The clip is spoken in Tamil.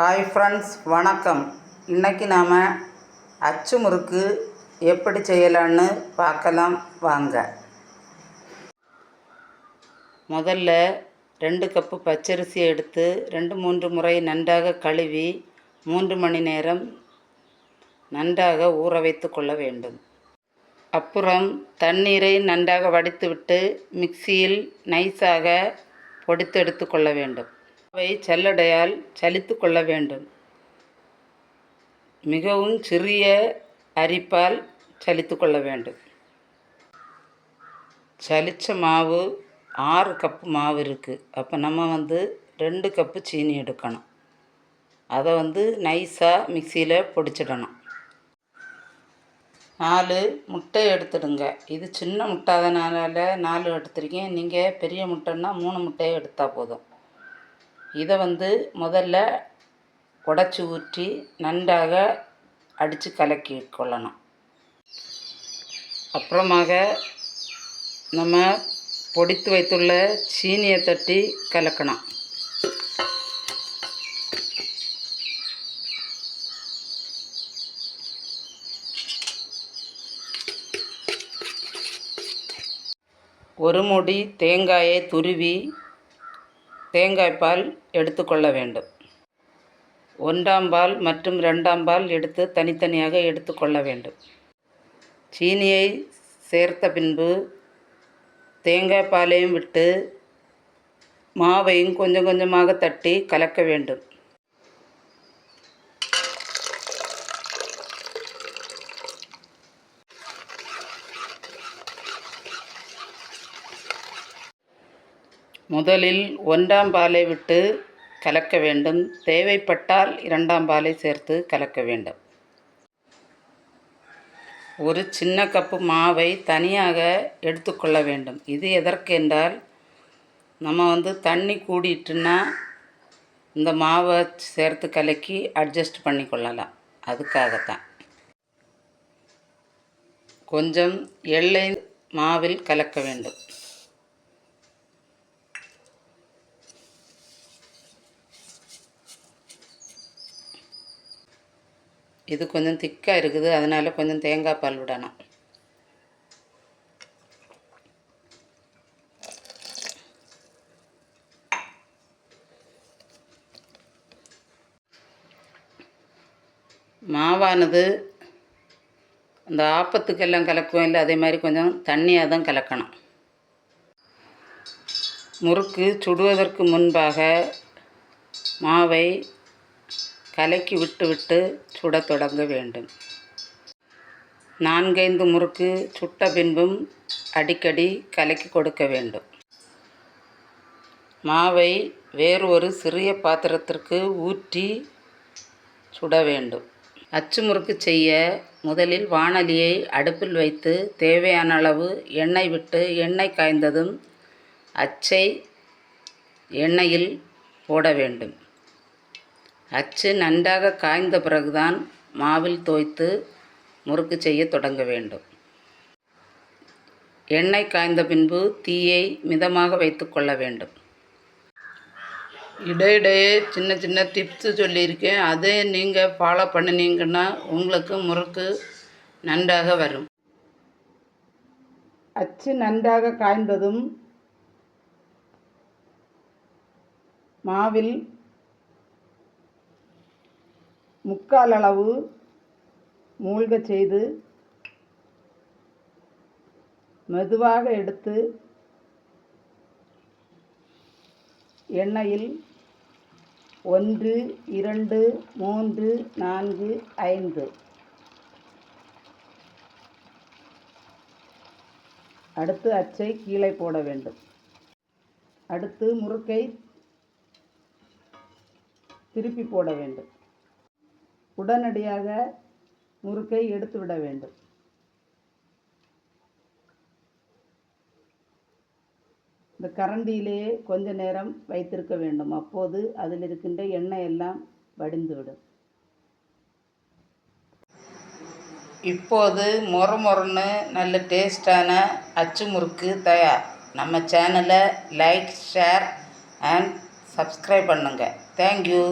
ஹாய் ஃப்ரெண்ட்ஸ், வணக்கம். இன்றைக்கி நாம் அச்சு முறுக்கு எப்படி செய்யலான்னு பார்க்கலாம் வாங்க. முதல்ல 2 கப்பு பச்சரிசியை எடுத்து 2-3 முறை நன்றாக கழுவி 3 மணி நேரம் நன்றாக ஊற வைத்து கொள்ள வேண்டும். அப்புறம் தண்ணீரை நன்றாக வடித்துவிட்டு மிக்சியில் நைஸாக பொடித்து எடுத்து கொள்ள வேண்டும். அவை சல்லடையால் சலித்து கொள்ள வேண்டும். மிகவும் சிறிய அரிப்பால் சலித்து கொள்ள வேண்டும். சலித்த மாவு 6 கப்பு மாவு இருக்குது. அப்போ நம்ம 2 கப்பு சீனி எடுக்கணும். அதை நைஸாக மிக்சியில் பொடிச்சிடணும். 4 முட்டை எடுத்துடுங்க. இது சின்ன முட்டை, அதனால் 4 எடுத்துருக்கேன். நீங்கள் பெரிய முட்டைன்னா 3 முட்டையை எடுத்தால் போதும். இதை முதல்ல உடச்சி ஊற்றி நன்றாக அடித்து கலக்கி கொள்ளணும். அப்புறமாக நம்ம பொடித்து வைத்துள்ள சீனியை தட்டி கலக்கணும். ஒரு மூடி தேங்காயை துருவி தேங்காய்பால் எடுத்துக்கொள்ள வேண்டும். 1ஆம் பால் மற்றும் 2ஆம் பால் எடுத்து தனித்தனியாக எடுத்துக்கொள்ள வேண்டும். சீனியை சேர்த்த பின்பு தேங்காய் பாலையும் விட்டு மாவையும் கொஞ்சம் கொஞ்சமாக தட்டி கலக்க வேண்டும். முதலில் 1ஆம் பாலை விட்டு கலக்க வேண்டும். தேவைப்பட்டால் 2ஆம் பாலை சேர்த்து கலக்க வேண்டும். ஒரு சின்ன கப்பு மாவை தனியாக எடுத்துக்கொள்ள வேண்டும். இது எதற்கு என்றால், நம்ம தண்ணி கூடிட்டுன்னா இந்த மாவை சேர்த்து கலக்கி அட்ஜஸ்ட் பண்ணி கொள்ளலாம். அதுக்காகத்தான். கொஞ்சம் எள்ளை மாவில் கலக்க வேண்டும். இது கொஞ்சம் திக்காக இருக்குது, அதனால் கொஞ்சம் தேங்காய் பால் விடணும். மாவானது இந்த ஆப்பத்துக்கெல்லாம் கலக்குவோம் இல்லை, அதே மாதிரி கொஞ்சம் தண்ணியாக தான் கலக்கணும். முறுக்கு சுடுவதற்கு முன்பாக மாவை கலக்கி விட்டு சுட தொடங்க வேண்டும். 4-5 முறுக்கு சுட்ட பின்பும் அடிக்கடி கலக்கி கொடுக்க வேண்டும். மாவை வேறு ஒரு சிறிய பாத்திரத்திற்கு ஊற்றி சுட வேண்டும். அச்சு முறுக்கு செய்ய முதலில் வாணலியை அடுப்பில் வைத்து தேவையான அளவு எண்ணெய் விட்டு எண்ணெய் காய்ந்ததும் அச்சை எண்ணெயில் போட வேண்டும். அச்சு நன்றாக காய்ந்த பிறகுதான் மாவில் தோய்த்து முறுக்கு செய்ய தொடங்க வேண்டும். எண்ணெய் காய்ந்த பின்பு தீயை மிதமாக வைத்து கொள்ள வேண்டும். இடையிடையே சின்ன சின்ன டிப்ஸு சொல்லியிருக்கேன். அதை நீங்கள் ஃபாலோ பண்ணினீங்கன்னா உங்களுக்கு முறுக்கு நன்றாக வரும். அச்சு நன்றாக காய்ந்ததும் மாவில் 3/4 அளவு மூழ்க செய்து மெதுவாக எடுத்து எண்ணெயில் 1, 2, 3, 4, 5 அடுத்து அச்சை கீழே போட வேண்டும். அடுத்து முறுக்கை திருப்பி போட வேண்டும். உடனடியாக முறுக்கை எடுத்து விட வேண்டும். இந்த கரண்டியிலேயே கொஞ்ச நேரம் வைத்திருக்க வேண்டும். அப்போது அதில் இருக்கின்ற எண்ணெய் எல்லாம் வடிந்துவிடும். இப்போது மொறுன்னு நல்ல டேஸ்டான அச்சு முறுக்கு தயார். நம்ம சேனலை லைக், ஷேர் அண்ட் சப்ஸ்கிரைப் பண்ணுங்கள். தேங்க்யூ.